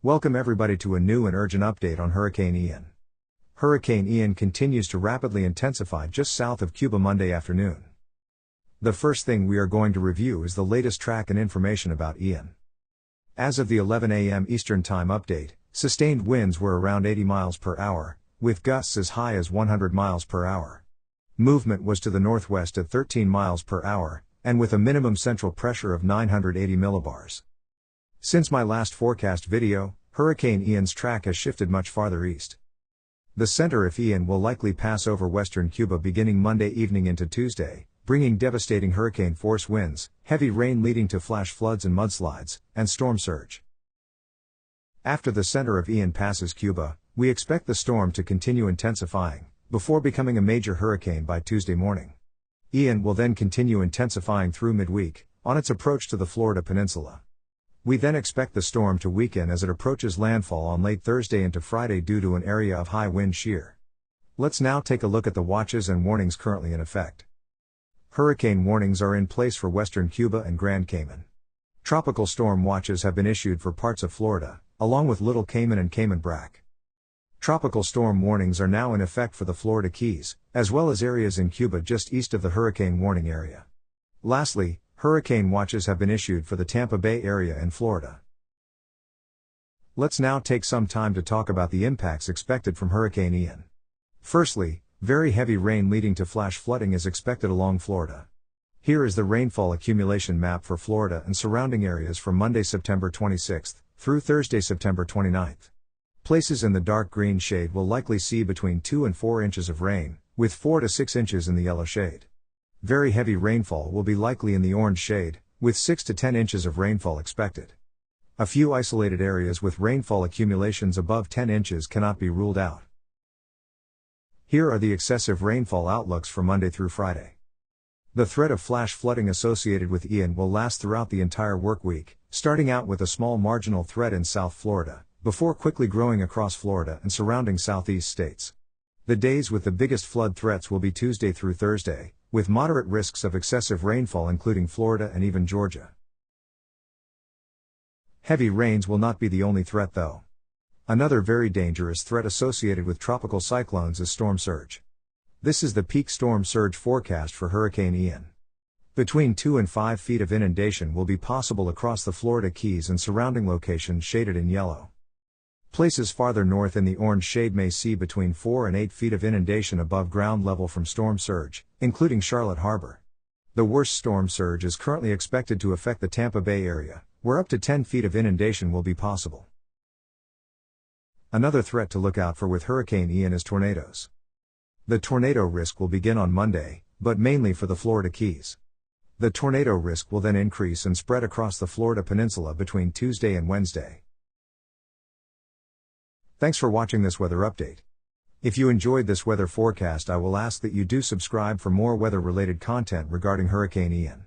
Welcome everybody to a new and urgent update on Hurricane Ian. Hurricane Ian continues to rapidly intensify just south of Cuba Monday afternoon. The first thing we are going to review is the latest track and information about Ian. As of the 11 a.m. Eastern Time update, sustained winds were around 80 miles per hour, with gusts as high as 100 miles per hour. Movement was to the northwest at 13 miles per hour, and with a minimum central pressure of 980 millibars. Since my last forecast video, Hurricane Ian's track has shifted much farther east. The center of Ian will likely pass over western Cuba beginning Monday evening into Tuesday, bringing devastating hurricane-force winds, heavy rain leading to flash floods and mudslides, and storm surge. After the center of Ian passes Cuba, we expect the storm to continue intensifying, before becoming a major hurricane by Tuesday morning. Ian will then continue intensifying through midweek, on its approach to the Florida Peninsula. We then expect the storm to weaken as it approaches landfall on late Thursday into Friday due to an area of high wind shear. Let's now take a look at the watches and warnings currently in effect. Hurricane warnings are in place for western Cuba and Grand Cayman. Tropical storm watches have been issued for parts of Florida, along with Little Cayman and Cayman Brac. Tropical storm warnings are now in effect for the Florida Keys, as well as areas in Cuba just east of the hurricane warning area. Lastly, hurricane watches have been issued for the Tampa Bay area in Florida. Let's now take some time to talk about the impacts expected from Hurricane Ian. Firstly, very heavy rain leading to flash flooding is expected along Florida. Here is the rainfall accumulation map for Florida and surrounding areas from Monday, September 26th, through Thursday, September 29th. Places in the dark green shade will likely see between 2 and 4 inches of rain, with 4 to 6 inches in the yellow shade. Very heavy rainfall will be likely in the orange shade, with 6 to 10 inches of rainfall expected. A few isolated areas with rainfall accumulations above 10 inches cannot be ruled out. Here are the excessive rainfall outlooks for Monday through Friday. The threat of flash flooding associated with Ian will last throughout the entire work week, starting out with a small marginal threat in South Florida, before quickly growing across Florida and surrounding southeast states. The days with the biggest flood threats will be Tuesday through Thursday, with moderate risks of excessive rainfall including Florida and even Georgia. Heavy rains will not be the only threat though. Another very dangerous threat associated with tropical cyclones is storm surge. This is the peak storm surge forecast for Hurricane Ian. Between 2 and 5 feet of inundation will be possible across the Florida Keys and surrounding locations shaded in yellow. Places farther north in the orange shade may see between 4 and 8 feet of inundation above ground level from storm surge, including Charlotte Harbor. The worst storm surge is currently expected to affect the Tampa Bay area, where up to 10 feet of inundation will be possible. Another threat to look out for with Hurricane Ian is tornadoes. The tornado risk will begin on Monday, but mainly for the Florida Keys. The tornado risk will then increase and spread across the Florida Peninsula between Tuesday and Wednesday. Thanks for watching this weather update. If you enjoyed this weather forecast, I will ask that you do subscribe for more weather-related content regarding Hurricane Ian.